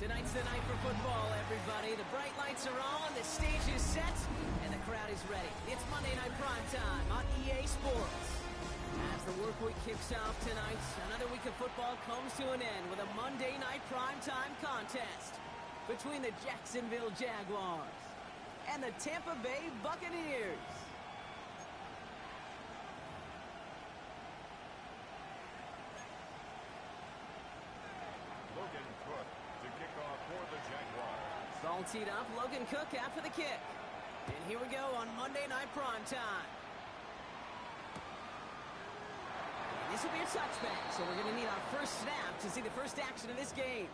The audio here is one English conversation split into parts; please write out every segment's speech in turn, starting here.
Tonight's the night for football, everybody. The bright lights are on, the stage is set, and the crowd is ready. It's Monday Night Primetime on EA Sports. As the work week kicks off tonight, another week of football comes to an end with a Monday Night Primetime contest between the Jacksonville Jaguars and the Tampa Bay Buccaneers. Logan Cook to kick off for the Jaguars. Ball teed up, Logan Cook out for the kick. And here we go on Monday Night Primetime. This will be a touchback, so we're going to need our first snap to see the first action of this game.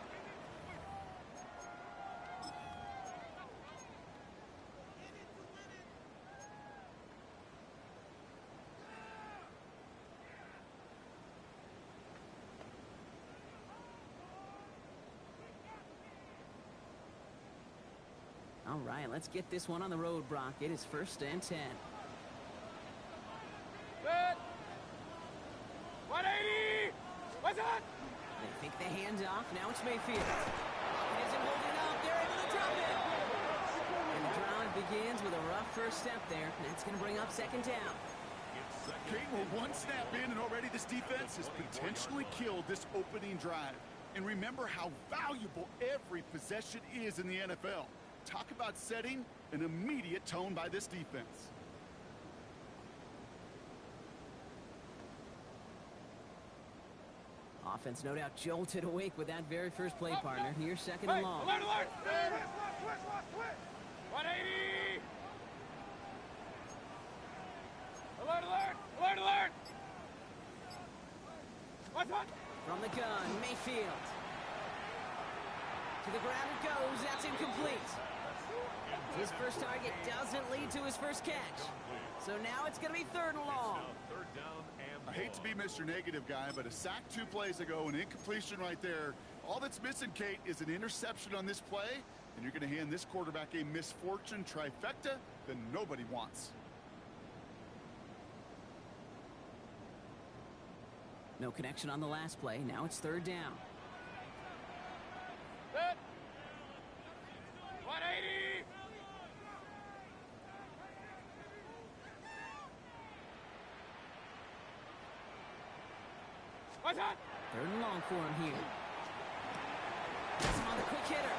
All right, let's get this one on the road, Brock. It is 1st and 10. Good. 180. What's that? They think the hands off. Now it's Mayfield. Isn't holding up. They're able to drop it. And the drive begins with a rough first step there. That's going to bring up 2nd down. Kate, we're one snap in, and already this defense has potentially killed this opening drive. And remember how valuable every possession is in the NFL. Talk about setting an immediate tone by this defense. Offense no doubt jolted awake with that very first play, partner. Here's 2nd and long. Alert, alert! 180! Alert, alert! Alert, alert! What's that? From the gun, Mayfield. To the ground it goes. That's incomplete. His first target doesn't lead to his first catch. So now it's going to be 3rd and long. Third down and I hate to be Mr. Negative guy, but a sack 2 plays ago, an incompletion right there. All that's missing, Kate, is an interception on this play, and you're going to hand this quarterback a misfortune trifecta that nobody wants. No connection on the last play. Now it's 3rd down. Good. 180! What's that? 3rd and long for him here. Gets him on the quick hitter.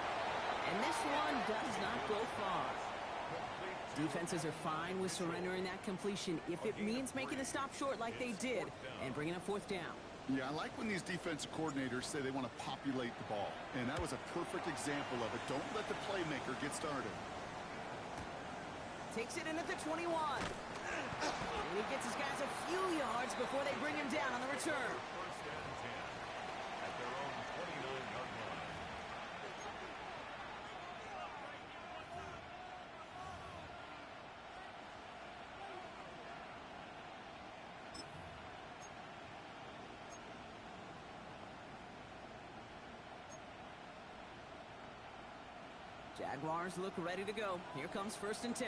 And this one does not go far. Defenses are fine with surrendering that completion if it means making the stop short like they did and bringing up 4th down. Yeah, I like when these defensive coordinators say they want to populate the ball. And that was a perfect example of it. Don't let the playmaker get started. Takes it in at the 21. And he gets his guys a few yards before they bring him down on the return. 1st and 10 at their own 29-yard line. Jaguars look ready to go. Here comes 1st and 10.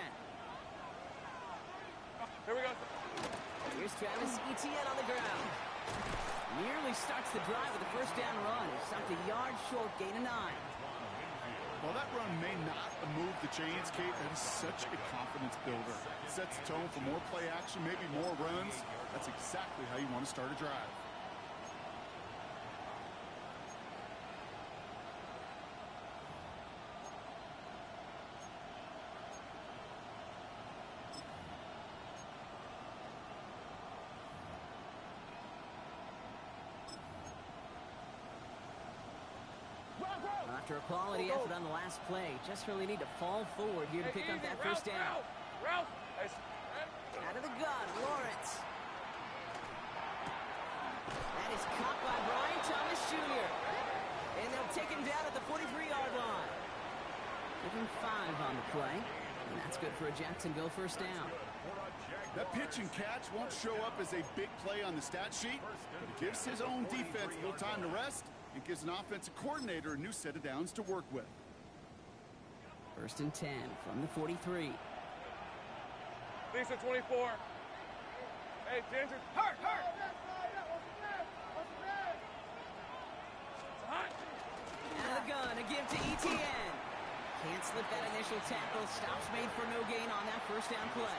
Here we go. Here's Travis Etienne on the ground. Nearly starts the drive with a 1st down run. He stopped a yard short, gain of 9. While that run may not move the chains, Kate, that is such a confidence builder. It sets the tone for more play action, maybe more runs. That's exactly how you want to start a drive. After a quality effort on the last play, just really need to fall forward here to pick up that 1st down. Ralph! Out of the gun, Lawrence. That is caught by Brian Thomas Jr. And they'll take him down at the 43-yard line. Give him 5 on the play. And that's good for a Jacksonville 1st down. That pitch and catch won't show up as a big play on the stat sheet, but it gives his own defense a little time to rest. It gives an offensive coordinator a new set of downs to work with. 1st and 10 from the 43. Lisa 24. Hey, Ginger. Hurt, hurt. It's hot. Out of the gun, a give to ETN. Can't slip that initial tackle. Stops made for no gain on that first down play.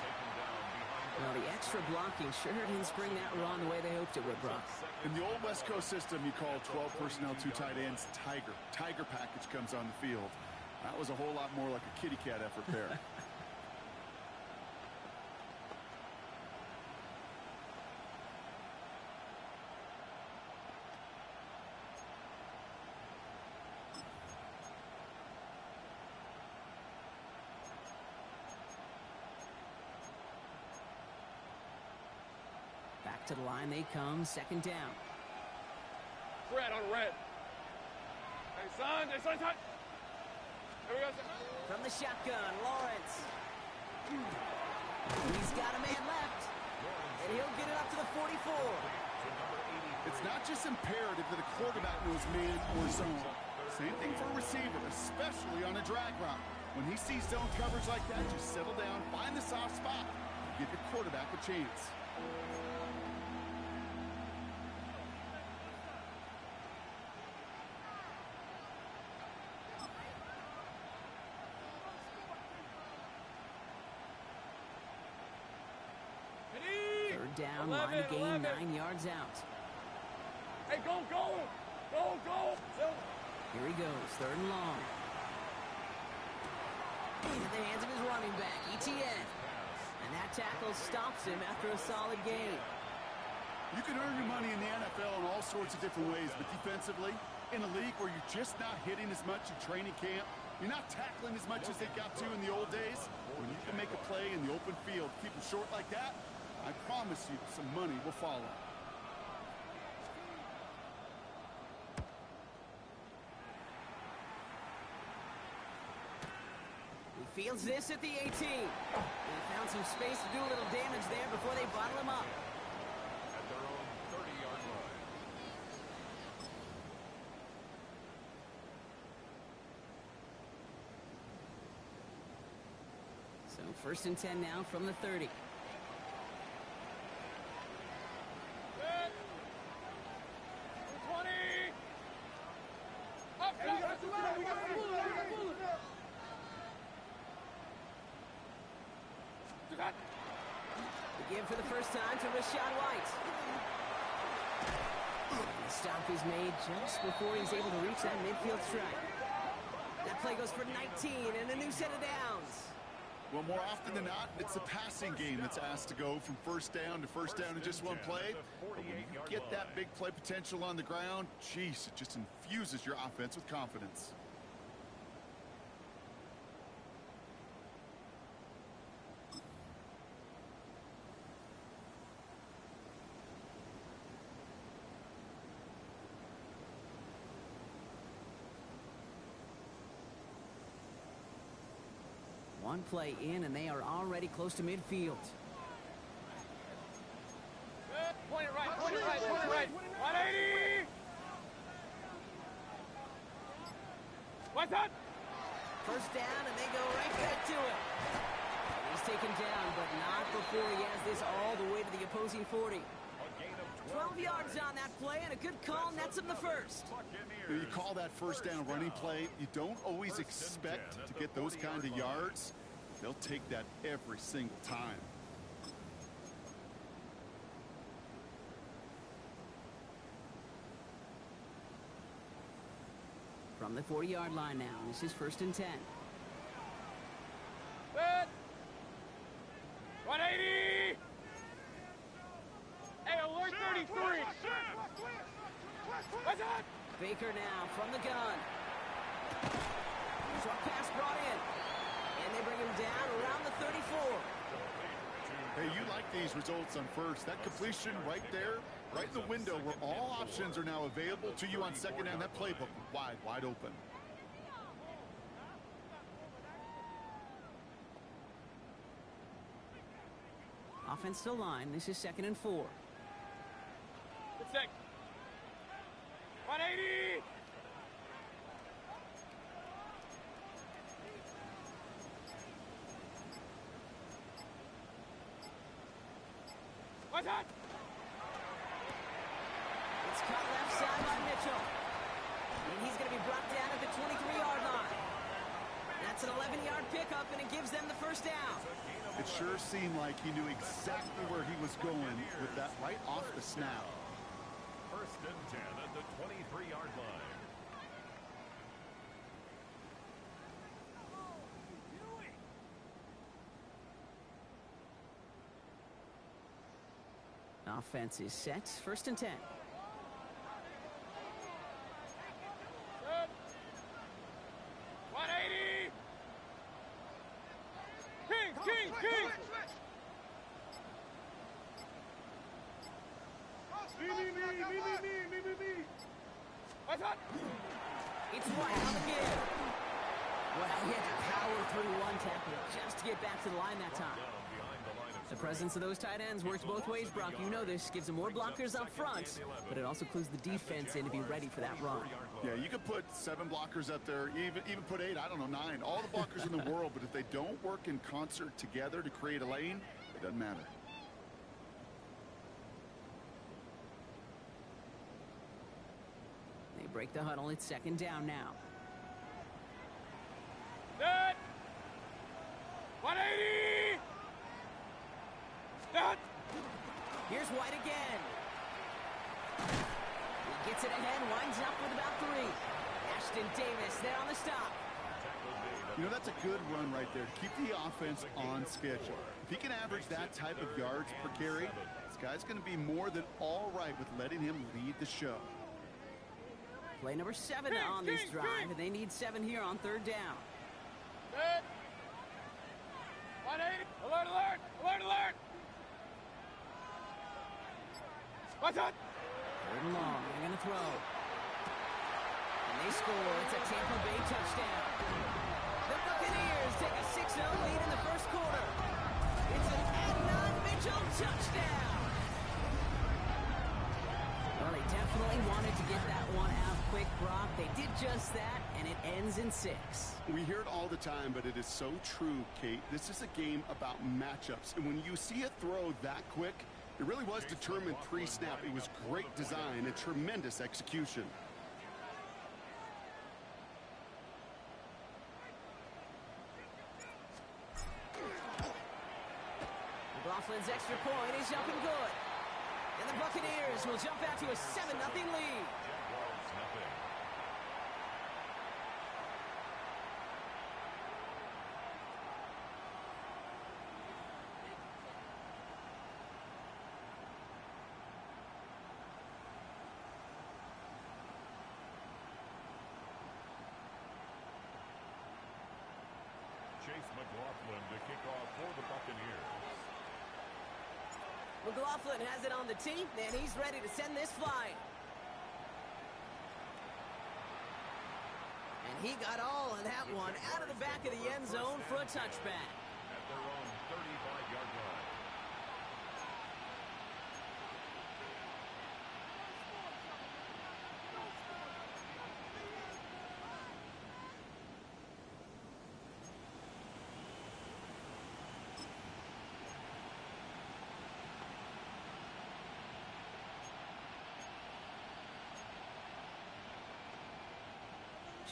Well, the extra blocking sure didn't spring that run the way they hoped it would, Brock. In the old West Coast system, you call 12 personnel, 2 tight ends, Tiger. Tiger package comes on the field. That was a whole lot more like a kitty cat effort there. Back to the line they come, second down. Red on red. Hey, son, son. Here we go, son. From the shotgun, Lawrence. He's got a man left. And he'll get it up to the 44. It's not just imperative that a quarterback knows man or zone. Same thing for a receiver, especially on a drag route. When he sees zone coverage like that, just settle down, find the soft spot, give your quarterback a chance. Down, line of gain, 9 yards out. Hey, go! Here he goes, third and long. Into the hands of his running back, ETN. And that tackle stops him after a solid gain. You can earn your money in the NFL in all sorts of different ways, but defensively, in a league where you're just not hitting as much in training camp, you're not tackling as much as they got to in the old days, when you can make a play in the open field, keep them short like that, I promise you some money will follow. He fields this at the 18. He found some space to do a little damage there before they bottle him up. At their own 30-yard line. So first and 10 now from the 30. Again for the first time to Rashad White. The stop is made just before he's able to reach that midfield strike. That play goes for 19 and a new set of downs. Well, more often than not, it's the passing game that's asked to go from first down in just one play. But when you get that big play potential on the ground, geez, it just infuses your offense with confidence. One play in, and they are already close to midfield. Point it right. 180! What's that? First down, and they go right back to it. He's taken down, but not before he has this all the way to the opposing 40. 12 yards on that play, and a good call nets him the first. You call that first down running play, you don't always expect to get those kind of yards. They'll take that every single time. From the 40-yard line now, this is first and 10. Good. 180! Hey, alert 33! What's that? Baker now from the gun. Short pass brought in. And they bring him down around the 34. Hey, you like these results on first. That completion right there, right in the window where all options are now available to you on second down. That playbook wide open. Offense still line. This is second and 4. Good stick. 180! What's that? It's cut left side by Mitchell. And he's going to be brought down at the 23-yard line. pickup, and it gives them the first down. It sure seemed like he knew exactly where he was going with that right off the snap. First and 10 at the 23-yard line. Offense is set. First and 10. Good. 180. King. Me. What's up? It's White on the give. Wow, he had to power through one tackle just to get back to the line that time. The presence of those tight ends works both ways, Brock. You know this. Gives them more blockers up front, but it also clues the defense in to be ready for that run. Yeah, you could put 7 blockers up there, even put 8, I don't know, 9. All the blockers in the world, but if they don't work in concert together to create a lane, it doesn't matter. They break the huddle. It's second down now. Good. 180. Good. Here's White again. He gets it ahead, winds up with about 3. Ashton Davis there on the stop. You know, that's a good run right there to keep the offense on schedule. If he can average that type of yards per carry, this guy's going to be more than all right with letting him lead the show. Play number 7 on this drive, and they need 7 here on third down. Good. 180. Alert. What's up? Third and long. They're going to throw. And they score. It's a Tampa Bay touchdown. The Buccaneers take a 6-0 lead in the first quarter. It's an Adnan Mitchell touchdown. Well, they definitely wanted to get that one out quick, Brock. They did just that, and it ends in 6. We hear it all the time, but it is so true, Kate. This is a game about matchups. And when you see a throw that quick, it really was determined pre-snap. It was great design and tremendous execution. McLaughlin's extra point is up and good. And the Buccaneers will jump out to a 7-0 lead. Chase McLaughlin to kick off for the Buccaneers. McLaughlin has it on the tee, and he's ready to send this flying. And he got all of that one out of the back of the end zone for a touchback. At their own 35-yard line.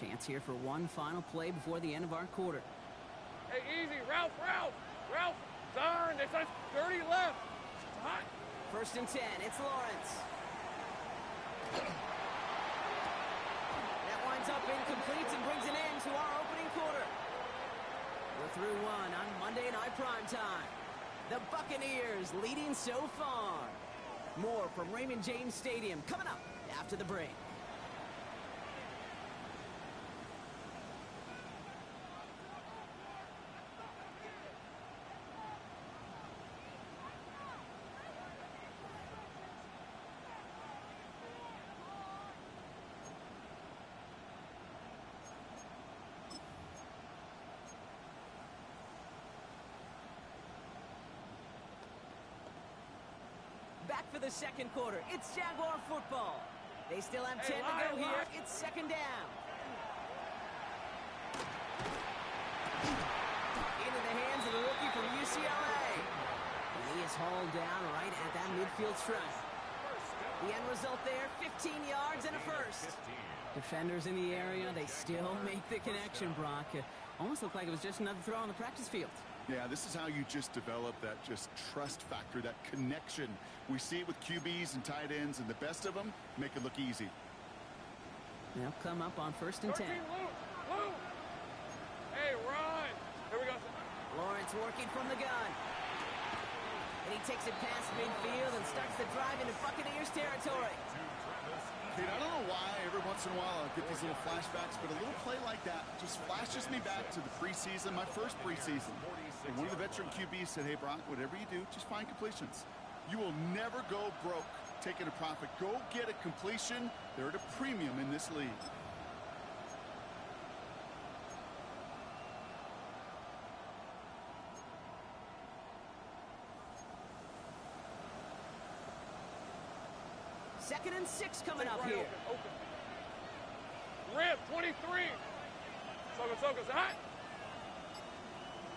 Chance here for one final play before the end of our quarter. Hey, easy. Ralph. Darn, they said 30 left. It's hot. First and 10, it's Lawrence. That winds up incomplete and brings an end to our opening quarter. We're through one on Monday Night Primetime. The Buccaneers leading so far. More from Raymond James Stadium coming up after the break. Back for the second quarter. It's Jaguar football. They still have 10 to go here. It's second down. Into the hands of the rookie from UCLA. And he is hauled down right at that midfield stripe. The end result there, 15 yards and a first. Defenders in the area, they still make the connection, Brock. Almost looked like it was just another throw on the practice field. Yeah, this is how you just develop that just trust factor, that connection. We see it with QBs and tight ends, and the best of them make it look easy. They'll come up on 1st and 10. Lou. Hey, run. Here we go. Lawrence working from the gun. And he takes it past midfield and starts the drive into Buccaneers territory. Kate, I don't know why every once in a while I get these little flashbacks, but a little play like that just flashes me back to the preseason, my first preseason. And one of the veteran QBs said, hey, Brock, whatever you do, just find completions. You will never go broke taking a profit. Go get a completion. They're at a premium in this league. Second and 6 coming up here. Open. Rip, 23. Soga's hot.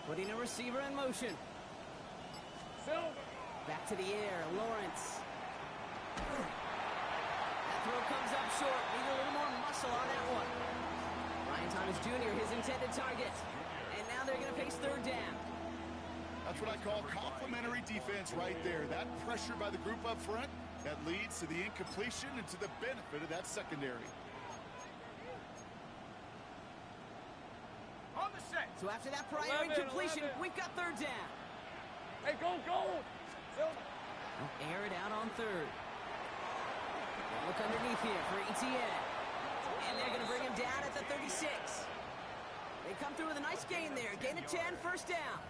Putting a receiver in motion. Silver. Back to the air, Lawrence. That throw comes up short. Need a little more muscle on that one. Ryan Thomas Jr., his intended target. And now they're going to face 3rd down. That's what I call complimentary defense right there. That pressure by the group up front, that leads to the incompletion and to the benefit of that secondary. On the set. So after that prior incompletion, we've got 3rd down. Hey, go. Silver. They'll air it out on 3rd. They'll look underneath here for Etienne. And they're going to bring him down at the 36. They come through with a nice gain there. Gain of 10, 1st down.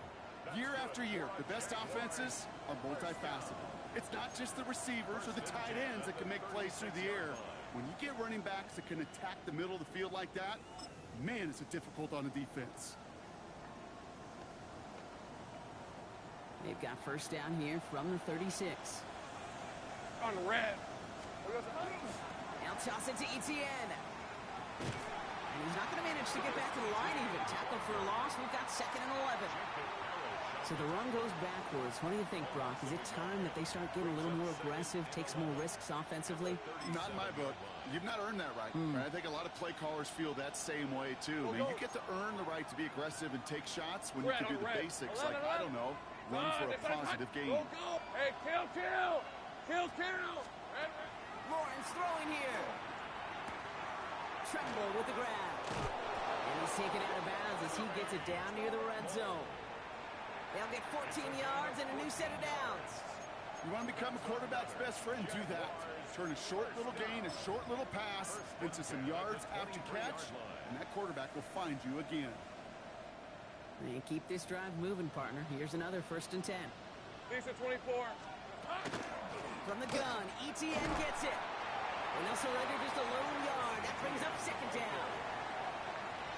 Year after year, the best offenses are multifaceted. It's not just the receivers or the tight ends that can make plays through the air. When you get running backs that can attack the middle of the field like that, man, is it difficult on the defense. They've got 1st down here from the 36. On red. Now toss it to Etienne. And he's not going to manage to get back to the line even. Tackle for a loss. We've got 2nd and 11. So the run goes backwards. What do you think, Brock? Is it time that they start getting a little more aggressive, take some more risks offensively? Not in my book. You've not earned that right. Right? I think a lot of play callers feel that same way, too. I mean, you get to earn the right to be aggressive and take shots when you can do the basics. Like, I don't know, run for a positive gain. Go. Hey, kill. Lawrence throwing here. Tremble with the grab. And he's taken out of bounds as he gets it down near the red zone. They'll get 14 yards and a new set of downs. You want to become a quarterback's best friend, do that. Turn a short little gain, a short little pass into some yards after catch, and that quarterback will find you again. And keep this drive moving, partner. Here's another 1st and 10. Decent 24. From the gun, Etienne gets it. And they'll surrender just a lone yard. That brings up 2nd down.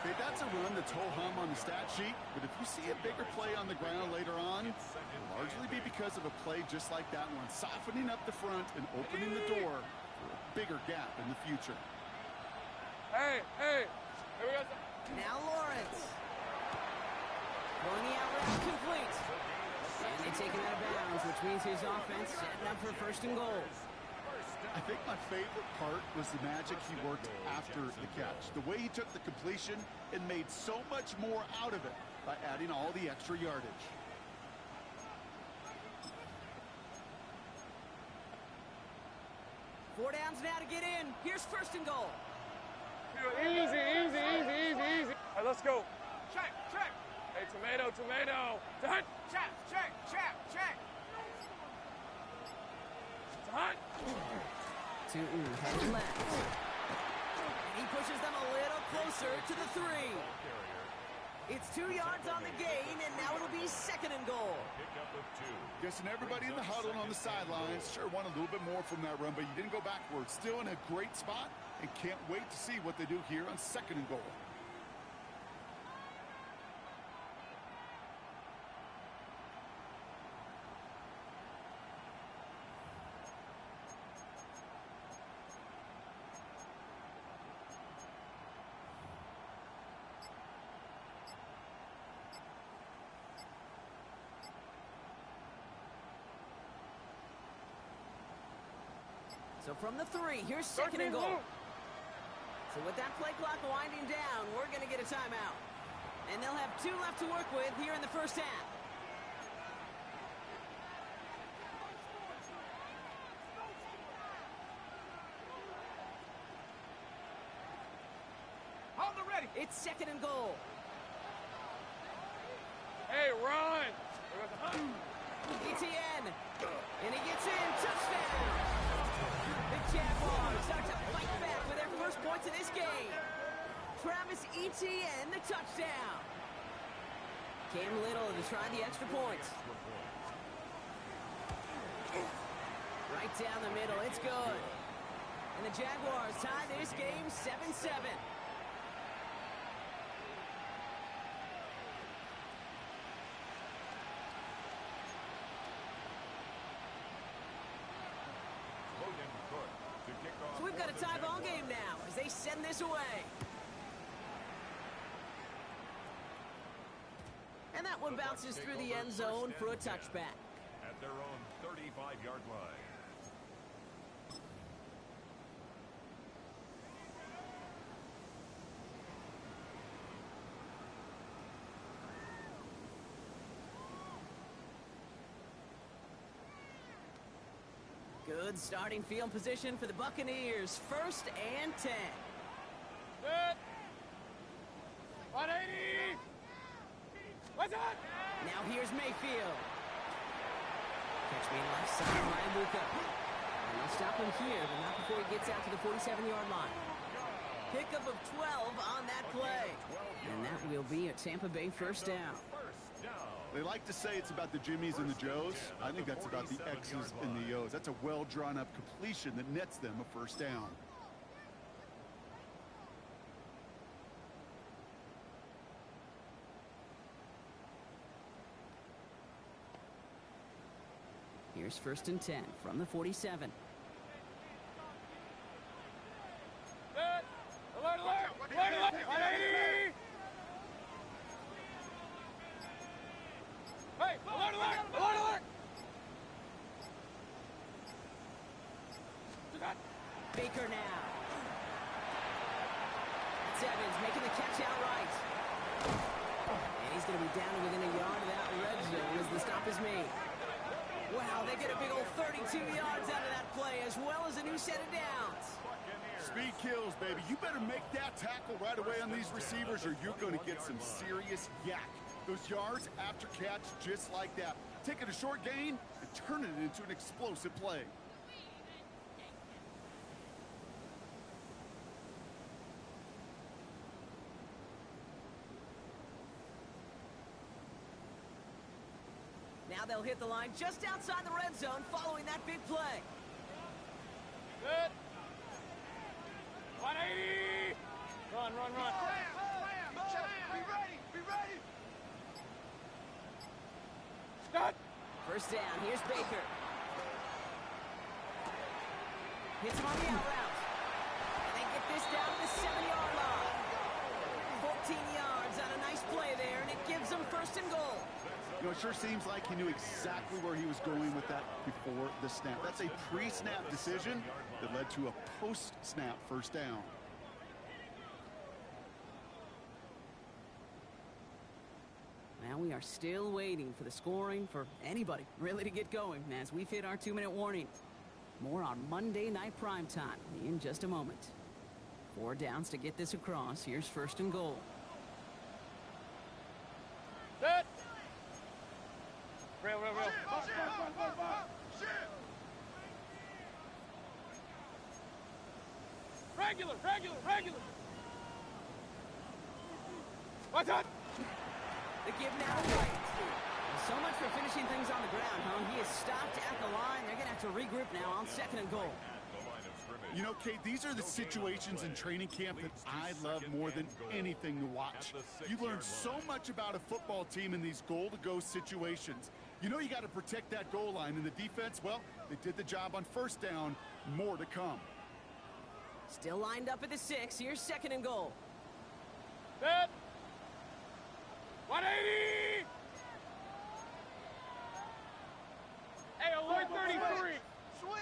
Okay, that's a run that's ho-hum on the stat sheet, but if you see a bigger play on the ground later on, it'll largely be because of a play just like that one, softening up the front and opening the door for a bigger gap in the future. Hey. Here we go. Now Lawrence. Going the out route complete. And they take him out of bounds, which means his offense setting up for 1st and goal. I think my favorite part was the magic he worked after the catch. The way he took the completion and made so much more out of it by adding all the extra yardage. Four downs now to get in. Here's 1st and goal. Easy. All right, let's go. Check. Hey, tomato. Check. It's hot. To head left. And he pushes them a little closer to the 3. It's 2 yards on the gain, and now it'll be 2nd and goal. Guessing everybody in the huddle and on the sidelines sure want a little bit more from that run, but you didn't go backwards. Still in a great spot, and can't wait to see what they do here on 2nd and goal. So from the 3, here's 2nd and goal. So with that play clock winding down, we're going to get a timeout. And they'll have 2 left to work with here in the first half. On the ready. It's 2nd and goal. Hey, run. ETN. And he gets in. Touchdown. The Jaguars start to fight back with their first points of this game. Travis Etienne, the touchdown. Cam Little to try the extra points. Right down the middle. It's good. And the Jaguars tie this game 7-7. So we've got a tie ball game now as they send this away. And that one bounces through the end zone for a touchback. At their own 35-yard line. Good starting field position for the Buccaneers. 1st and 10. Set. 180. What's that? Now here's Mayfield. Catch me left side, Ryan Luka. And they'll stop him here, but not before he gets out to the 47-yard line. Pickup of 12 on that play. And that will be a Tampa Bay first down. They like to say it's about the Jimmies and the Joes. I think that's about the X's and the O's. That's a well-drawn-up completion that nets them a first down. Here's 1st and 10 from the 47. Set. Alert, alert. Alert, alert. 180. Hey, alert, alert. Alert, alert. Baker now. That's Evans making the catch outright. And he's going to be down within a yard of that red zone as the stop is made. Wow, they get a big old 32 yards out of that play, as well as a new set of downs. Speed kills, baby. You better make that tackle right away on these receivers, or you're going to get some serious yak. Those yards after catch, just like that. Taking a short gain and turning it into an explosive play. Now they'll hit the line just outside the red zone following that big play. Good. 180. Run, run, run. Be ready. Be ready. Stop. First down. Here's Baker. Hits him on the out route. And they get this down to the 7-yard line. 14 yards on a nice play there, and it gives them 1st and goal. You know, it sure seems like he knew exactly where he was going with that before the snap. That's a pre-snap decision that led to a post-snap first down. Now we are still waiting for the scoring for anybody really to get going as we've hit our 2-minute warning. More on Monday Night Primetime in just a moment. 4 downs to get this across. Here's 1st and goal. Set. Rail, rail, rail. Regular, regular, regular. What's that? The give now to White. So much for finishing things on the ground, huh? He is stopped at the line. They're going to have to regroup now on 2nd and goal. You know, Kate, these are the situations in training camp that I love more than anything to watch. You learn so much about a football team in these goal-to-go situations. You know you got to protect that goal line, and the defense, well, they did the job on 1st down. More to come. Still lined up at the 6. Here's 2nd and goal. Set. 180. Hey, alert 33. Switch.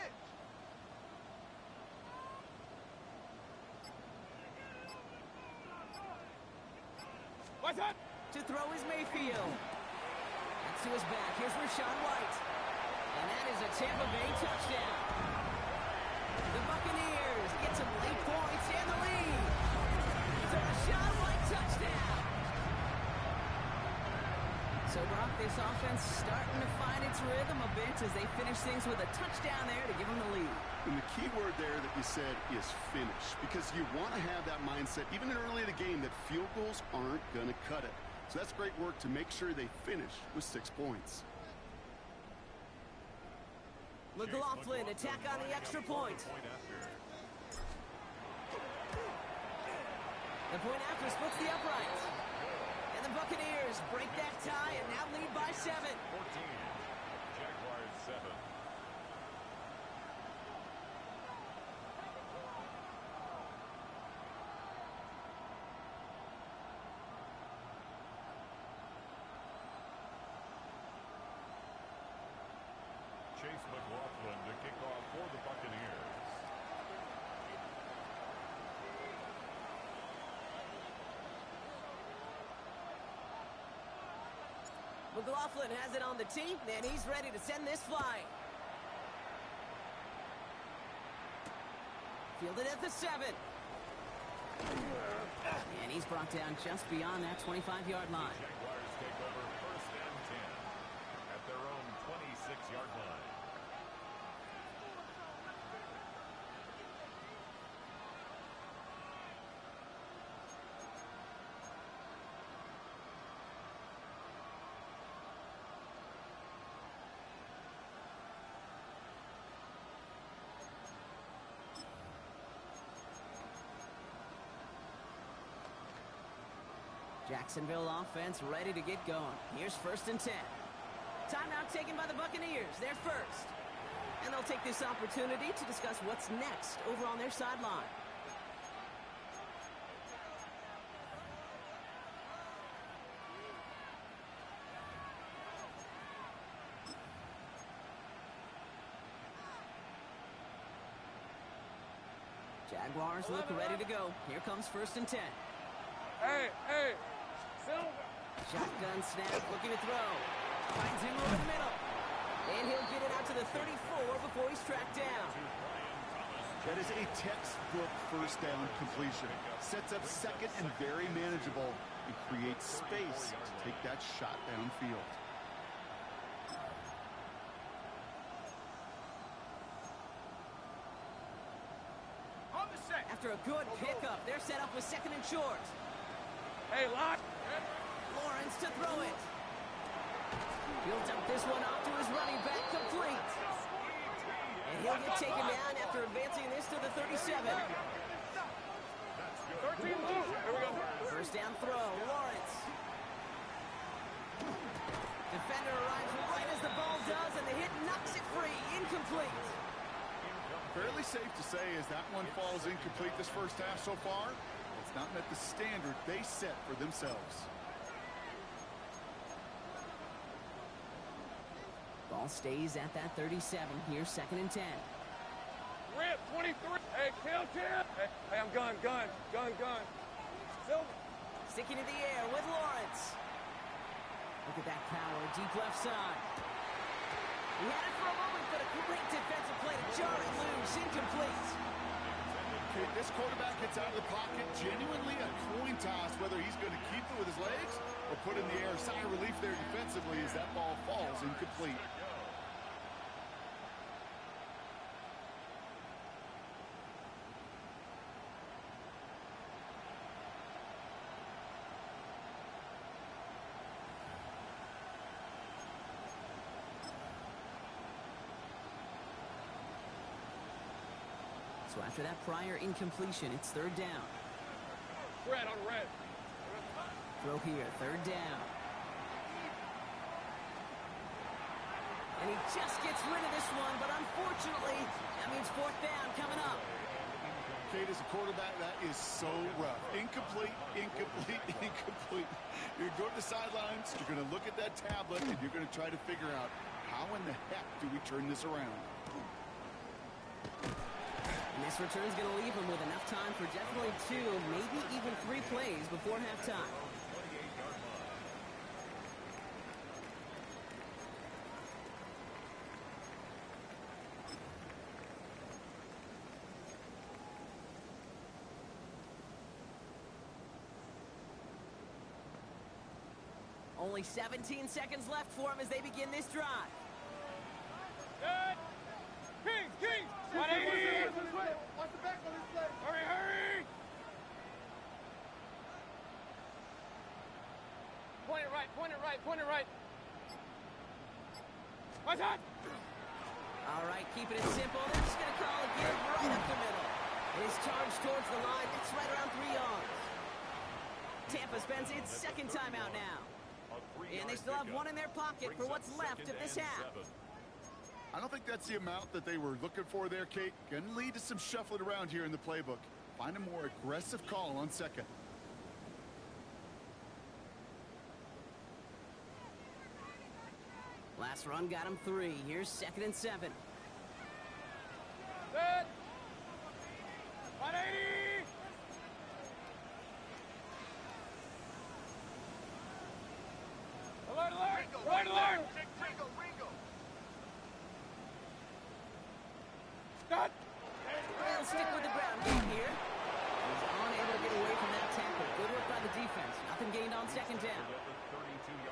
What's that? To throw is Mayfield. That's to his back. Here's Rashawn White. And that is a Tampa Bay touchdown. The Buccaneers get some late points and the lead. It's a Rashawn White touchdown. So, Brock, this offense starting to find its rhythm a bit as they finish things with a touchdown there to give them the lead. And the key word there that you said is finish, because you want to have that mindset, even early in the game, that field goals aren't going to cut it. So that's great work to make sure they finish with 6 points. McLaughlin attack on the extra point. The point after splits the upright. And the Buccaneers break that tie and now lead by 7. 14. Jaguars 7. Chase McLaughlin to kick off for the Buccaneers. McLaughlin has it on the tee, and he's ready to send this flying. Fielded at the 7. And he's brought down just beyond that 25-yard line. Jaguars take over 1st and 10 at their own 26-yard line. Jacksonville offense ready to get going. Here's 1st and 10. Timeout taken by the Buccaneers. They're first. And they'll take this opportunity to discuss what's next over on their sideline. Jaguars look ready to go. Here comes 1st and 10. Hey, Silver. Shotgun snap, looking to throw. Finds him over the middle. And he'll get it out to the 34 before he's tracked down. That is a textbook 1st down completion. Sets up 2nd and very manageable and creates space to take that shot downfield. On the set. After a good pickup, they're set up with 2nd and short. Hey, lock. Lawrence to throw it. He'll dump this one off to his running back, complete. And he'll get taken down after advancing this to the 37. 13 move. Here we go. 1st down throw, Lawrence. Defender arrives right as the ball does, and the hit knocks it free. Incomplete. Fairly safe to say as that one falls incomplete this 1st half so far. It's not met the standard they set for themselves. Ball stays at that 37. Here's 2nd and 10. Rip, 23. Hey, kill. Hey, I'm gun. Silver. Sticking in the air with Lawrence. Look at that power, deep left side. He had it for a moment, but a great defensive play to jar it loose. Incomplete. Okay, this quarterback gets out of the pocket. Genuinely a coin toss whether he's going to keep it with his legs or put in the air. Sigh of relief there defensively as that ball falls incomplete. So after that prior incompletion, it's 3rd down. Red on red. Throw here, 3rd down. And he just gets rid of this one, but unfortunately, that means 4th down coming up. Kate, as a quarterback, that is so rough. Incomplete. You're going to the sidelines, you're going to look at that tablet, and you're going to try to figure out how in the heck do we turn this around. And this return's going to leave him with enough time for definitely 2, maybe even 3 plays before halftime. Only 17 seconds left for them as they begin this drive. Good. Kings! 180! Watch the back on this play. Hurry! Point it right. What's that? All right, keeping it simple. They're just going to call a give right up the middle. It is charged towards the line. It's right around 3 yards. Tampa spends its second timeout now. And they still have one in their pocket for what's left of this half. I don't think that's the amount that they were looking for there, Kate. Going to lead to some shuffling around here in the playbook. Find a more aggressive call on second. Last run got him 3. Here's 2nd and 7. Good. 180! Alert! Ringo. Stop! They'll stick with the ground game here. He's unable to get away from that tackle. Good work by the defense. Nothing gained on 2nd down.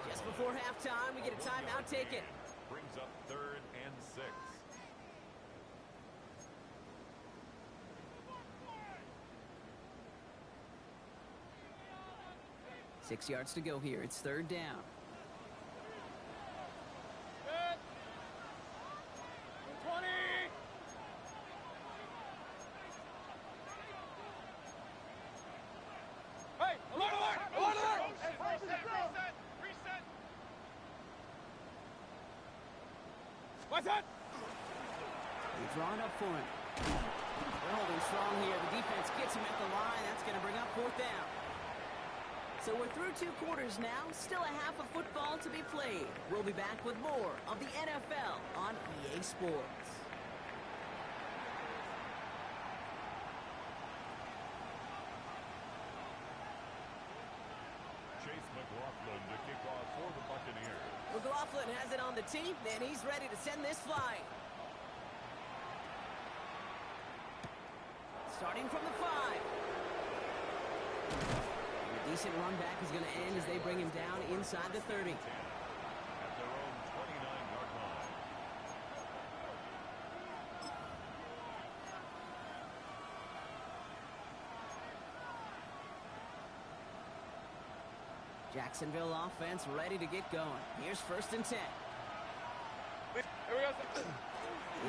Just before halftime, we get a timeout taken. Brings up 3rd and 6. Six yards to go here. It's 3rd down. Good. 20! Hey, alert! Reset! What's that? They're drawing up for him. They're holding strong here. The defense gets him at the line. That's going to bring up 4th down. So we're through 2 quarters now. Still a half of football to be played. We'll be back with more of the NFL on EA Sports. Chase McLaughlin to kick off for the Buccaneers. McLaughlin has it on the tee, and he's ready to send this flying. Starting from the 5. A decent run back is going to end as they bring him down inside the 30. At their own 29-yard line. Jacksonville offense ready to get going. Here's 1st and 10. Here we go.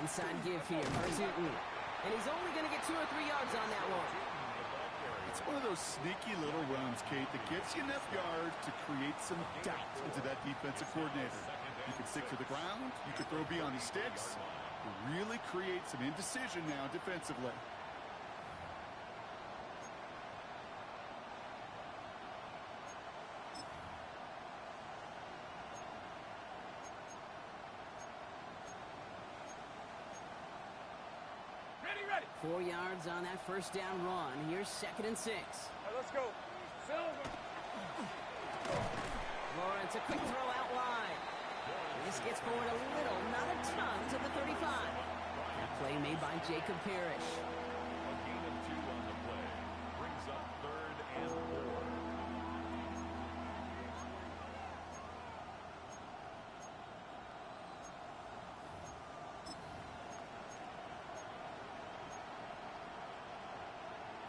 Inside give here for Newton. And he's only going to get 2 or 3 yards on that one. It's one of those sneaky little runs, Kate, that gets you enough yards to create some doubt into that defensive coordinator. You can stick to the ground. You can throw beyond the sticks. Really create some indecision now defensively. Ready. 4 yards on that 1st down run. Here's 2nd and 6. All right, let's go. Silver. Lawrence, a quick throw out wide. This gets forward a little, not a ton, to the 35. That play made by Jacob Parrish. A gain of 2 on the play. Brings up 3rd and 4.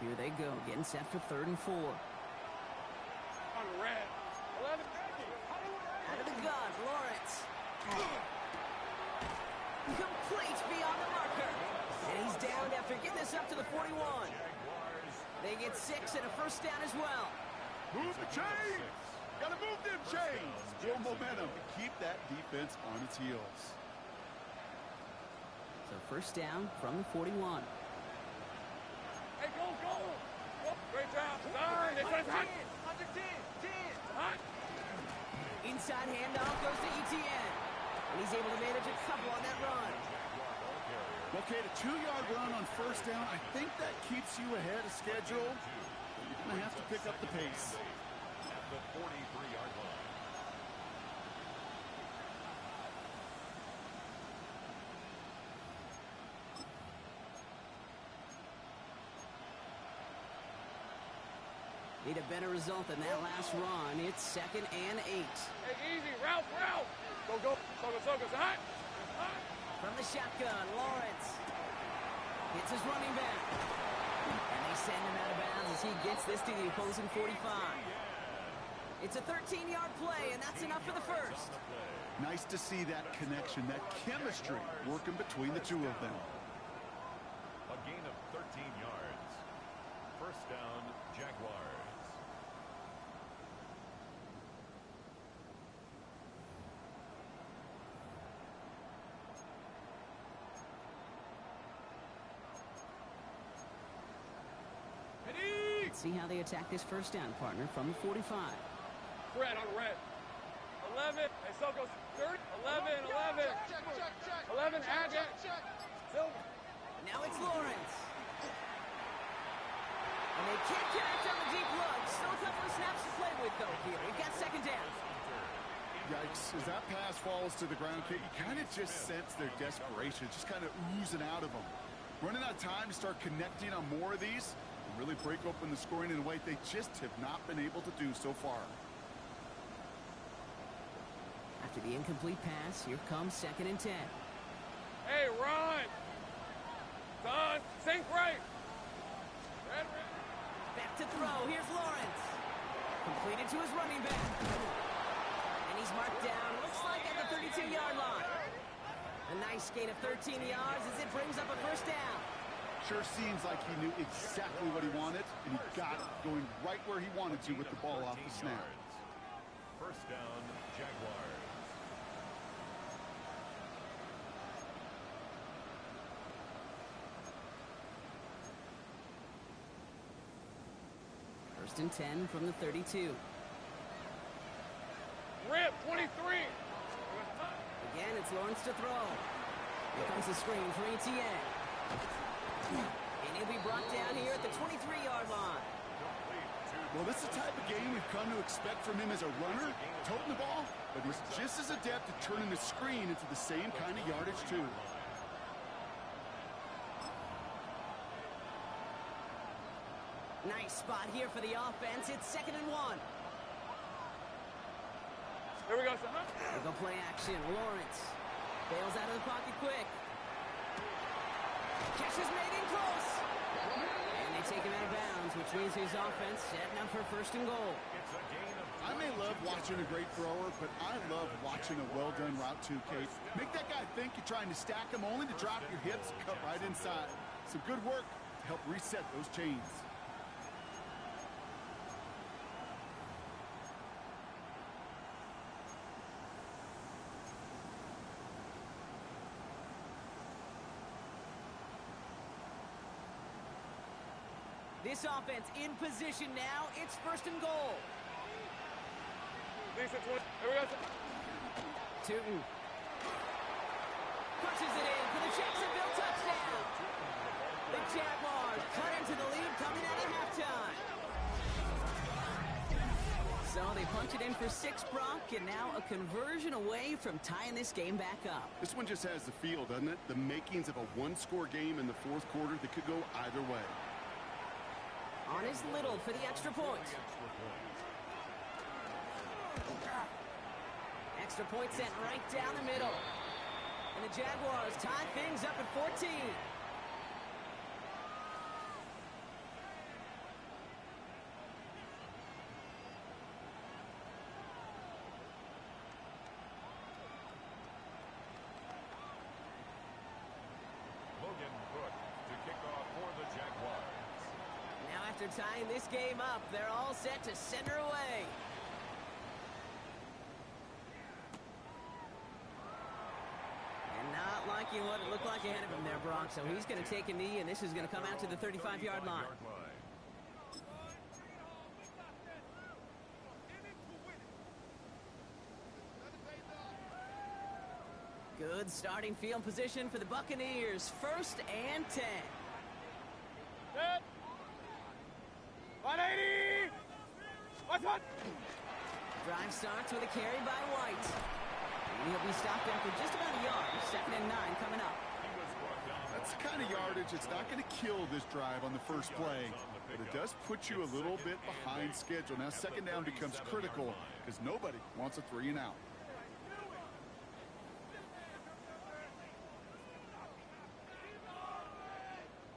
Here they go, getting set for 3rd and 4. On red. 11. Out of the gun, Lawrence. Complete beyond the marker. And he's downed after getting this up to the 41. They get 6 and a 1st down as well. Move the chains! Gotta move them chains! Build momentum to keep that defense on its heels. So 1st down from the 41. Hey, go! Great job, son! It's hot! Under 10. Hot! Inside handoff goes to ETN. And he's able to manage a couple on that run. Okay, a 2-yard run on 1st down. I think that keeps you ahead of schedule. You're going to have to pick up the pace. At the 43-yard line. Need a better result than that last run. It's 2nd and 8. Hey, easy. Route. Go. Sogo. Hot. From the shotgun, Lawrence hits his running back. And they send him out of bounds as he gets this to the opposing 45. It's a 13-yard play, and that's enough for the first. Nice to see that connection, that chemistry working between the two of them. A gain of 13 yards. First down, Jaguars. Let's see how they attack this first down, partner, from the 45. Fred on red. 11. Hey, Soko's 30. 11. Check. 11, add it. Silver. Now it's Lawrence. And they can't connect on the deep look. Still a couple of snaps to play with, though, here. We've got 2nd down. Yikes, as that pass falls to the ground, Kate, you kind of just sense their desperation, just kind of oozing out of them. Running out of time to start connecting on more of these and really break open the scoring in a way they just have not been able to do so far. After the incomplete pass, here comes 2nd and 10. Hey, run. Son, sink right. Red. Back to throw. Here's Lawrence. Completed to his running back. And he's marked down, looks like at the 32-yard line. A nice gain of 13 yards as it brings up a first down. Sure seems like he knew exactly what he wanted, and he got it, going right where he wanted to with the ball off the snap. First down, Jaguars. First and 10 from the 32. Rip, 23. Again, it's Lawrence to throw. Here comes the screen for ETN. And he'll be brought down here at the 23-yard line. Well, this is the type of game we've come to expect from him as a runner, toting the ball, but he's just as adept at turning the screen into the same kind of yardage, too. Nice spot here for the offense. It's 2nd and 1. Here we go, son. They go play action. Lawrence bails out of the pocket quick. Catch is made in close. And they take him out of bounds, which means his offense setting up for 1st and goal. I may love watching a great thrower, but I love watching a well-done route too, Kate. Make that guy think you're trying to stack him only to drop your hips, cut right inside. Some good work to help reset those chains. This offense in position now. It's 1st and goal. Lisa, 20. Here we go, son. Tootin punches it in for the Jacksonville touchdown. The Jaguars cut into the lead coming out of halftime. So they punch it in for 6, Brock, and now a conversion away from tying this game back up. This one just has the feel, doesn't it? The makings of a one-score game in the 4th quarter that could go either way. On is Little for the extra point. Extra point sent right down the middle. And the Jaguars tie things up at 14. After tying this game up, they're all set to send her away. And not liking what it looked like ahead of him there, Brock. So he's going to take a knee, and this is going to come out to the 35-yard line. Good starting field position for the Buccaneers. 1st and 10. Set. 180! What? Drive starts with a carry by White. And he'll be stopped after just about a yard. 2nd and 9 coming up. That's the kind of yardage that's not going to kill this drive on the first play. but it does put you a little bit behind schedule. Now, second down becomes critical because nobody wants a 3-and-out.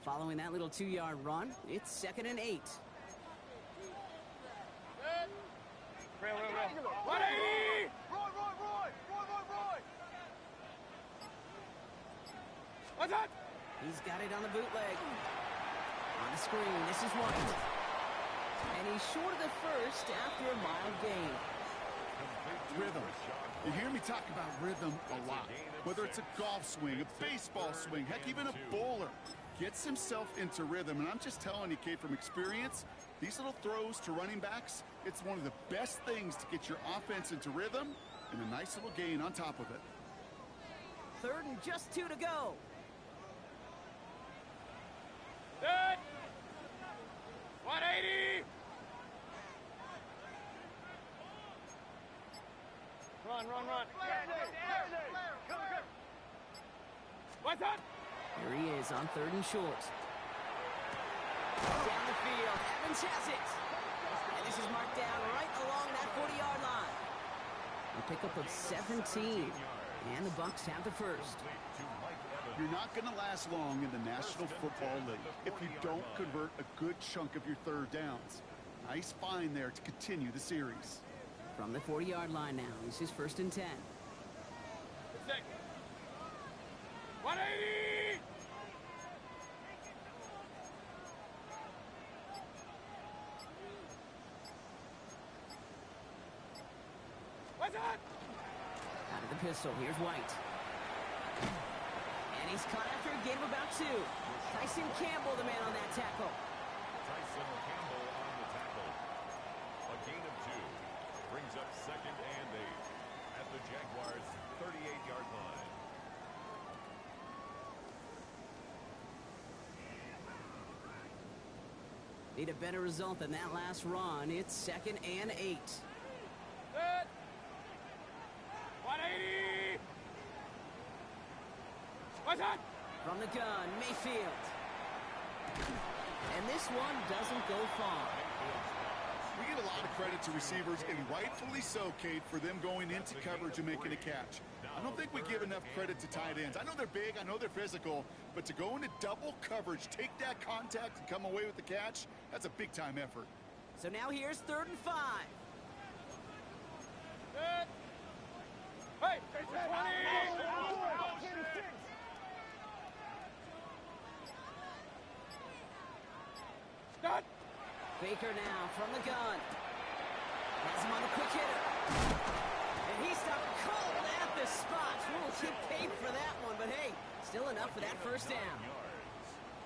Following that little 2-yard run, it's 2nd and 8. Real. 180! Roy! What's that? He's got it on the bootleg. On the screen, this is White. And he's short of the first after a mild gain. Rhythm. You hear me talk about rhythm a lot. Whether it's a golf swing, a baseball swing, heck, even a bowler. Gets himself into rhythm, and I'm just telling you, Kate, from experience, these little throws to running backs, it's one of the best things to get your offense into rhythm and a nice little gain on top of it. 3rd and just 2 to go. Good. 180! Run. What's that? Here he is on 3rd and short. Down the field, Evans has it. And this is marked down right along that 40-yard line. A pickup of 17. And the Bucs have the first. You're not going to last long in the National Football League if you don't convert a good chunk of your 3rd downs. Nice find there to continue the series. From the 40-yard line now, this is 1st and 10. 180! What's that? Out of the pistol, here's White. And he's caught after a gain of about 2. Tyson Campbell, the man on that tackle. Tyson Campbell on the tackle. A gain of 2 brings up 2nd and 8 at the Jaguars' 38-yard line. Need a better result than that last run. It's 2nd and 8. Good. 180! What's that? From the gun, Mayfield. And this one doesn't go far. We give a lot of credit to receivers, and rightfully so, Kate, for them going into coverage and making a catch. I don't think we give enough credit to tight ends. I know they're big, I know they're physical, but to go into double coverage, take that contact, and come away with the catch, that's a big-time effort. So now here's 3rd and 5. Good. Hey, 20! Stop! Baker now from the gun. Has him on the quick hitter. And he stopped cold at the spot. We'll keep paid for that one, but hey, still enough for that 1st down.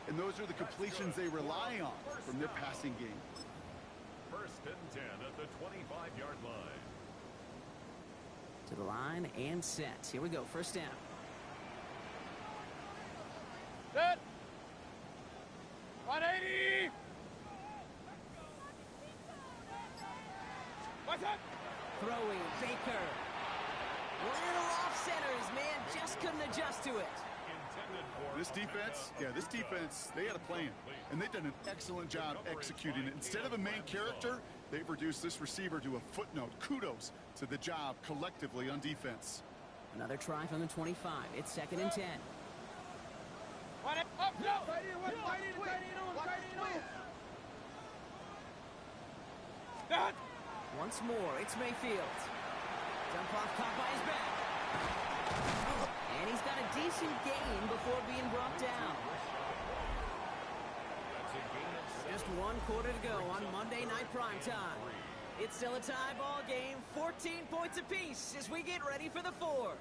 And those are the completions they rely on from their passing game. 1st and 10 at the 25-yard line. To the line and set. Here we go, 1st down. Good. 180! What's up? Throwing, Baker. Little off centers, man, just couldn't adjust to it. This defense, they had a plan, and they've done an excellent job executing it. Instead of a main character, they've reduced this receiver to a footnote. Kudos to the job collectively on defense. Another try from the 25. It's 2nd and 10. Up, no! That! Once more, it's Mayfield. Jump off caught by his back. And he's got a decent gain before being brought down. Just 1 quarter to go on Monday Night Primetime. It's still a tie ball game, 14 points apiece as we get ready for the 4th.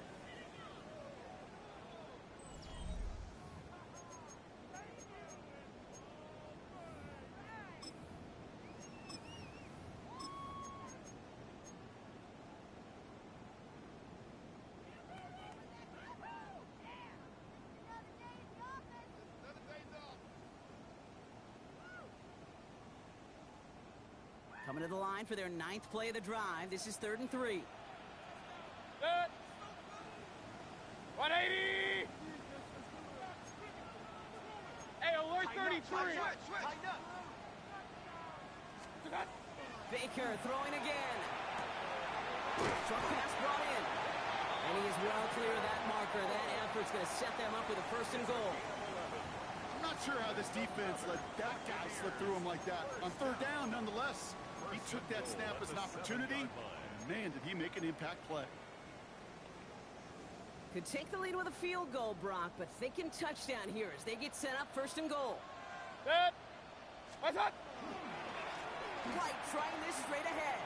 Coming to the line for their 9th play of the drive. This is 3rd and 3. Good. 180! Hey, alert 33! Baker throwing again. Short pass brought in. And he is well clear of that marker. That effort's going to set them up with a first and goal. I'm not sure how this defense let that guy slip through him like that. On third down, nonetheless, he took that snap as an opportunity. And man, did he make an impact play. Could take the lead with a field goal, Brock, but thinking touchdown here as they get set up first and goal. Set. What's up? White trying this straight ahead.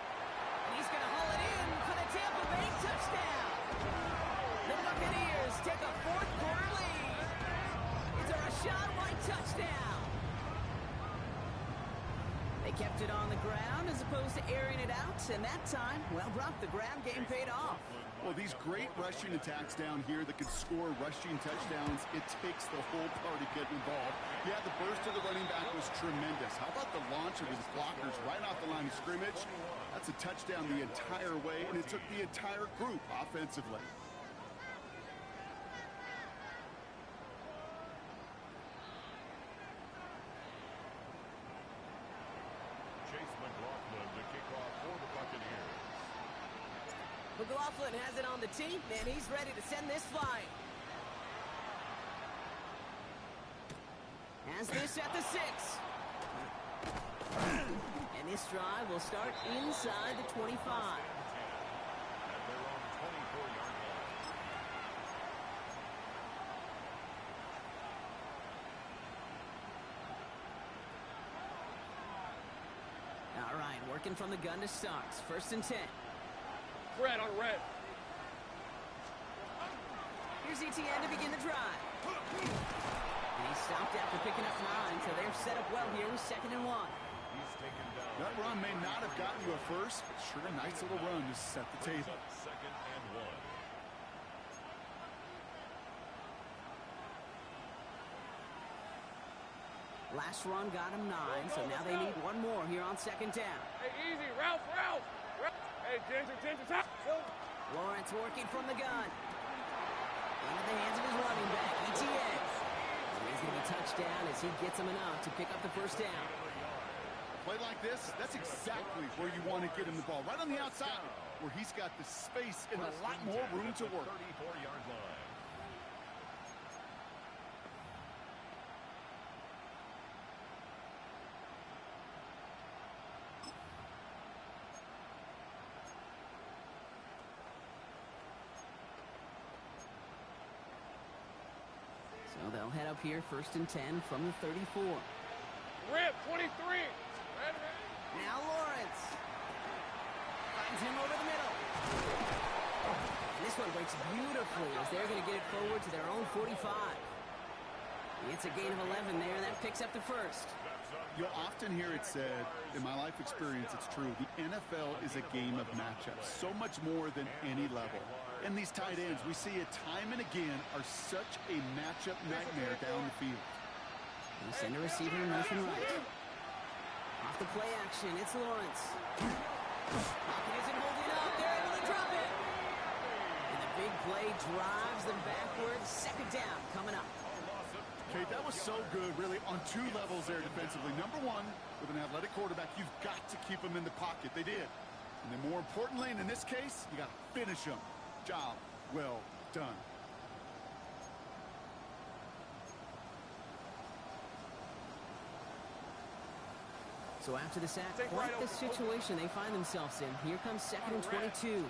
He's going to haul it in for the Tampa Bay touchdown. The Buccaneers take a fourth quarter lead. It's a Rashad White touchdown. They kept it on the ground as opposed to airing it out, and that time, well, Brock, the ground game paid off. Well, these great rushing attacks down here that could score rushing touchdowns, it takes the whole party getting involved. Yeah, the burst of the running back was tremendous. How about the launch of his blockers right off the line of scrimmage? That's a touchdown the entire way, and it took the entire group offensively. McLaughlin has it on the tee, and he's ready to send this flying. Has this at the 6. And this drive will start inside the 25. All right, working from the gun to start. First and 10. Red on red. Here's ETN to begin the drive. And he stopped after picking up 9, so they're set up well here with 2nd and 1. That run may not have gotten you a first, but sure a nice little run to set the table. 2nd and 1. Last run got him 9, so now they need one more here on 2nd down. Hey, easy. Ralph. Hey, Ginger, top. Lawrence working from the gun. Into the hands of his running back, ETN. He's going to be touchdown as he gets him enough to pick up the first down. A play like this, that's exactly where you want to get him the ball. Right on the outside, where he's got the space and a lot more room to work. 34-yard line. So they'll head up here first and 10 from the 34. Rip, 23. Red. Now Lawrence. Finds him over the middle. And this one breaks beautifully as they're going to get it forward to their own 45. It's a gain of 11 there. That picks up the first. You'll often hear it said, in my life experience, it's true, the NFL is a game of matchups, so much more than any level. And these tight ends, we see it time and again, are such a matchup nightmare down the field. They send a receiver in motion right. Off the play action, it's Lawrence. Pocket isn't holding up. They're able to drop it. And the big play drives them backwards. 2nd down coming up. Okay, that was so good, really, on 2 levels there defensively. Number 1, with an athletic quarterback, you've got to keep him in the pocket. They did. And then more importantly, and in this case, you got to finish him. Job well done. So after the sack, quite the situation they find themselves in. Here comes 2nd and 22.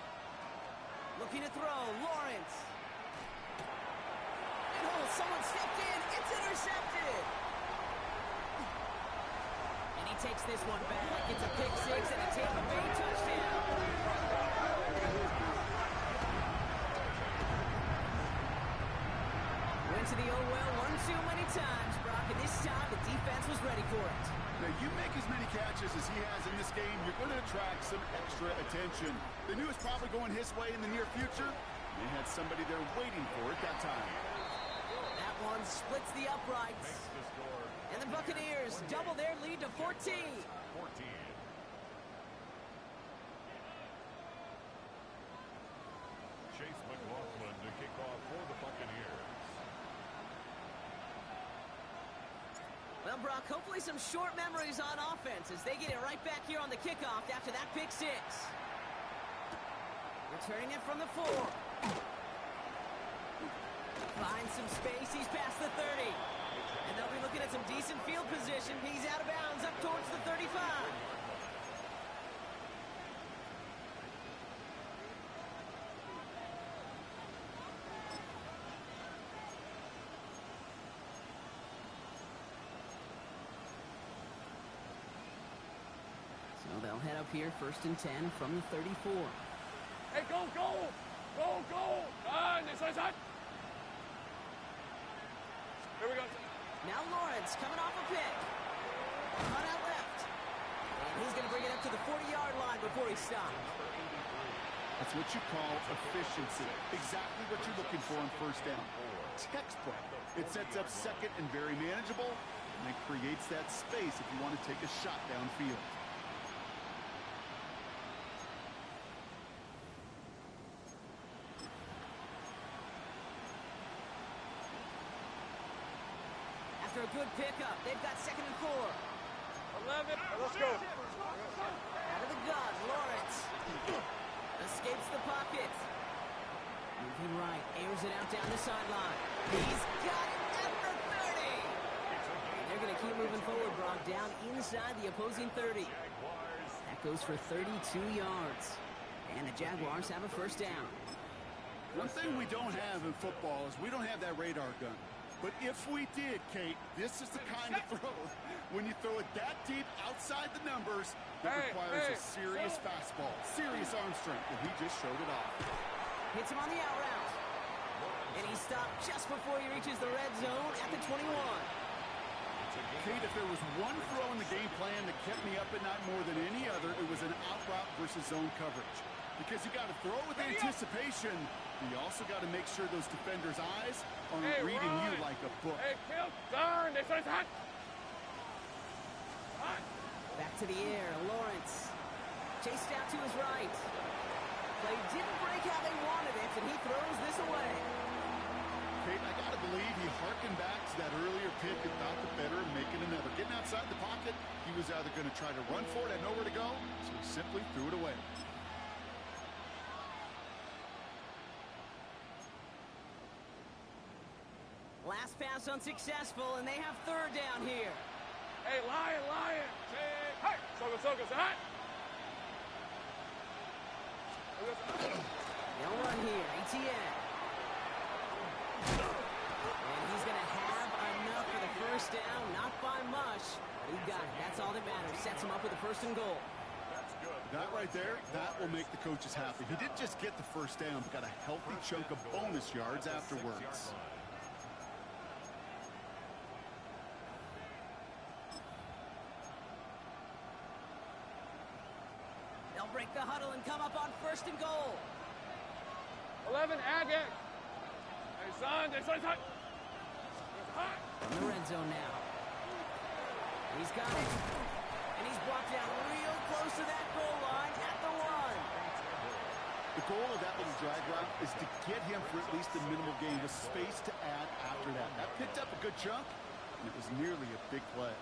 Looking to throw, Lawrence. And someone stepped in. It's intercepted. And he takes this one back. It's a pick 6 and a Tampa Bay touchdown. Went to the oh well one too many times, Brock, and this time the defense was ready for it. Now, you make as many catches as he has in this game, you're going to attract some extra attention. They knew it was probably going his way in the near future. They had somebody there waiting for it that time. That one splits the uprights. And the Buccaneers double their lead to 14. Chase McLaughlin to kick off for the Buccaneers. Well, Well, Brock, hopefully some short memories on offense as they get it right back here on the kickoff after that pick six. Returning it from the 4. Finds some space. He's past the 30. And they'll be looking at some decent field position. He's out of bounds up towards the 35. So they'll head up here, 1st and 10 from the 34. Hey, go, go! Go, go! Inside. Here we go. Now Lawrence coming off a pick. Cut out left. And he's going to bring it up to the 40-yard line before he stops. That's what you call efficiency. Exactly what you're looking for on 1st down. Textbook. It sets up 2nd and very manageable, and it creates that space if you want to take a shot downfield. After a good pickup, they've got 2nd and 4. 11. Let's go. Out of the gun, Lawrence. Escapes the pocket. Moving right, airs it out down the sideline. He's got it at the 30. They're going to keep moving forward, Brock, down inside the opposing 30. That goes for 32 yards. And the Jaguars have a 1st down. One thing we don't have in football is we don't have that radar gun. But if we did, Kate, this is the kind of throw. When you throw it that deep outside the numbers, it requires a serious fastball, serious arm strength, and he just showed it off. Hits him on the out route. And he stopped just before he reaches the red zone at the 21. Kate, if there was one throw in the game plan that kept me up at night more than any other, it was an out route versus zone coverage. Because you got to throw with anticipation, but you also got to make sure those defenders' eyes aren't reading you like a book. Hey, kill, darn, this is hot. Back to the air, Lawrence. Chased out to his right. Play didn't break how they wanted it, and he throws this away. Kate, I got to believe he harkened back to that earlier pick and thought the better of making another. Getting outside the pocket, he was either going to try to run for it, had nowhere to go, so he simply threw it away. Last pass unsuccessful, and they have 3rd down here. Hey, lion. Hey, so good, hot. They'll run here, ETN. And he's going to have enough for the 1st down, not by much. But he got it. That's all that matters. Sets him up with a 1st and goal. That right there, that will make the coaches happy. He didn't just get the 1st down, but got a healthy chunk of bonus yards afterwards. They'll break the huddle and come up on 1st and goal. 11, Agate. Hey, son, this one's hot. In the red zone now. He's got it. And he's brought down real close to that goal line at the 1. The goal of that little drag route is to get him for at least a minimal gain with space to add after that. That picked up a good chunk, and it was nearly a big play.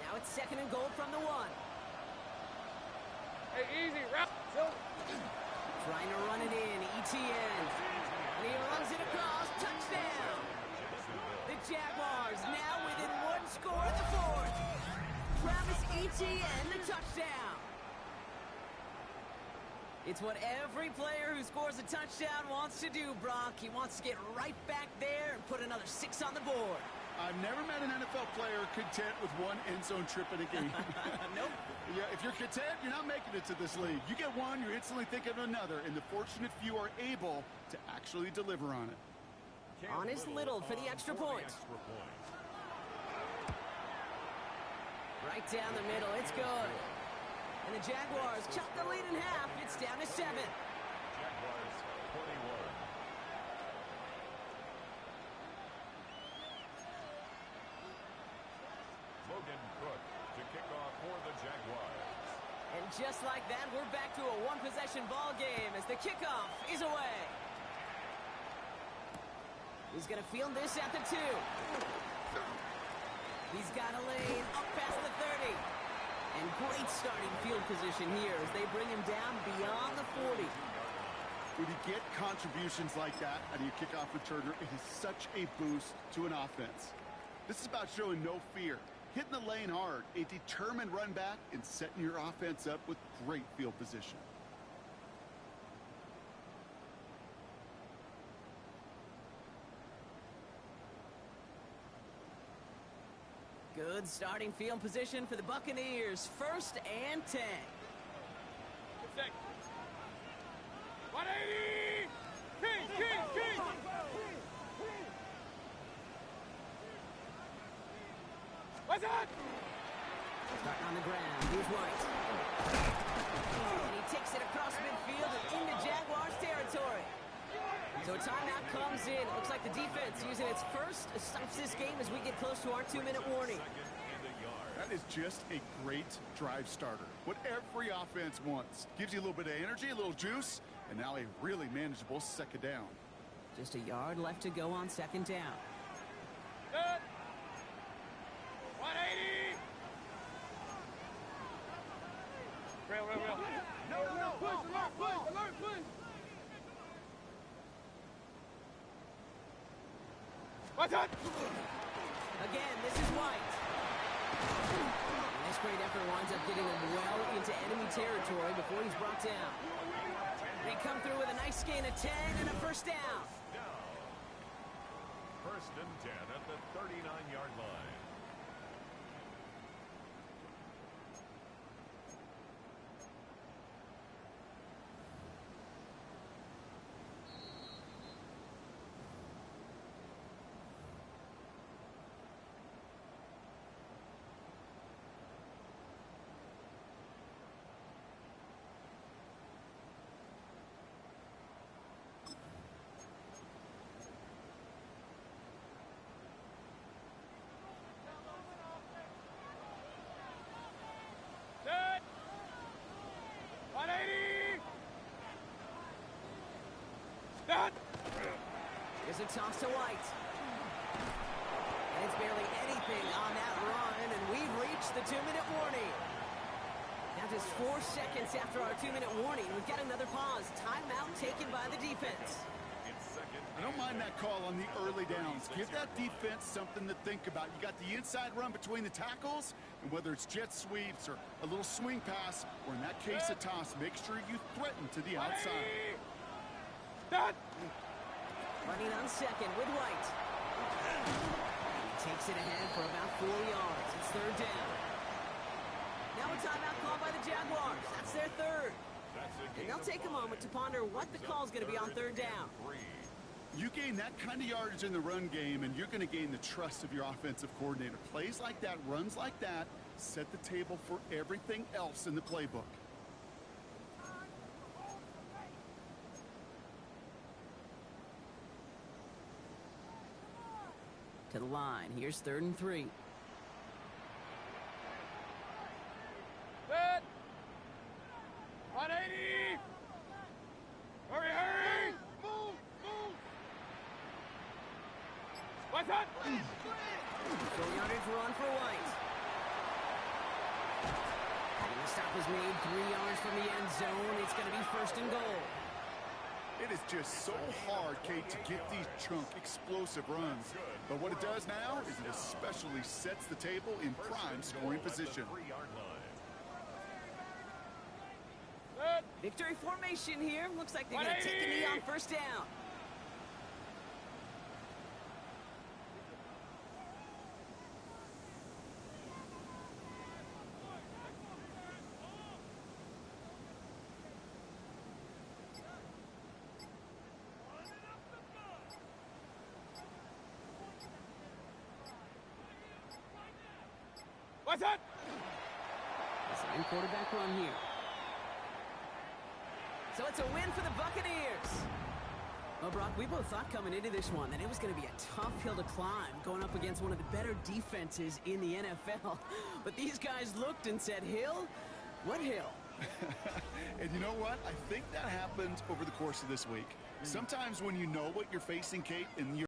Now it's 2nd and goal from the 1. Hey, easy, route. Trying to run it in, ETN. And he runs it across, touchdown. The Jaguars now within 1 score in the 4th. Travis Etienne, the touchdown. It's what every player who scores a touchdown wants to do, Brock. He wants to get right back there and put another 6 on the board. I've never met an NFL player content with one end zone trip in a game. Nope. Yeah, if you're content, you're not making it to this league. You get one, you're instantly thinking of another, and the fortunate few are able to actually deliver on it. Honest Little for the extra point. Right down the middle, it's good. And the Jaguars chop the lead in half. It's down to 7. Jaguars 21. Logan Cook to kick off for the Jaguars. And just like that, we're back to a one-possession ball game as the kickoff is away. He's going to field this at the 2. He's got a lane up past the 30. And great starting field position here as they bring him down beyond the 40. When you get contributions like that out of your kickoff returner, it is such a boost to an offense. This is about showing no fear, hitting the lane hard, a determined run back, and setting your offense up with great field position. Good starting field position for the Buccaneers. 1st and 10. 180! King! What's that? Starting on the ground. Here's White. And he takes it across midfield and into Jaguars territory. So a timeout comes in. It looks like the defense using its first stops this game as we get close to our 2-minute warning. That is just a great drive starter. What every offense wants. Gives you a little bit of energy, a little juice, and now a really manageable 2nd down. Just a yard left to go on 2nd down. Good. 180! Real. No, push, alert, push. What's that? Again, this is White. And this great effort winds up getting him well into enemy territory before he's brought down. They come through with a nice gain of 10 and a 1st down. 1st and 10 at the 39-yard line. Set! 180! Set! Here's a toss to White. And it's barely anything on that run, and we've reached the 2-minute warning. Now just 4 seconds after our 2-minute warning, we've got another pause. Timeout taken by the defense. I don't mind that call on the early downs. Give that defense something to think about. You got the inside run between the tackles, and whether it's jet sweeps or a little swing pass, or in that case a toss, make sure you threaten to the outside. Set! Running on 2nd with White. He takes it ahead for about 4 yards. It's 3rd down. Now a timeout called by the Jaguars. That's their 3rd. And they'll take a moment to ponder what the call is going to be on 3rd down. You gain that kind of yardage in the run game, and you're going to gain the trust of your offensive coordinator. Plays like that, runs like that, set the table for everything else in the playbook. To the line. Here's 3rd and 3. Set! 180! Hurry! Move! What's that? 4-yardage run for White. And the stop was made 3 yards from the end zone. It's going to be 1st and goal. It is just so hard, Kate, to get these chunk, explosive runs. But what it does now is it especially sets the table in prime scoring position. Victory formation here. Looks like they're going to take a knee on 1st down. What's that? Same quarterback run here. So it's a win for the Buccaneers. Well, Brock, we both thought coming into this one that it was going to be a tough hill to climb going up against one of the better defenses in the NFL. But these guys looked and said, hill? What hill? And you know what? I think that happened over the course of this week. Sometimes when you know what you're facing, Kate, and you're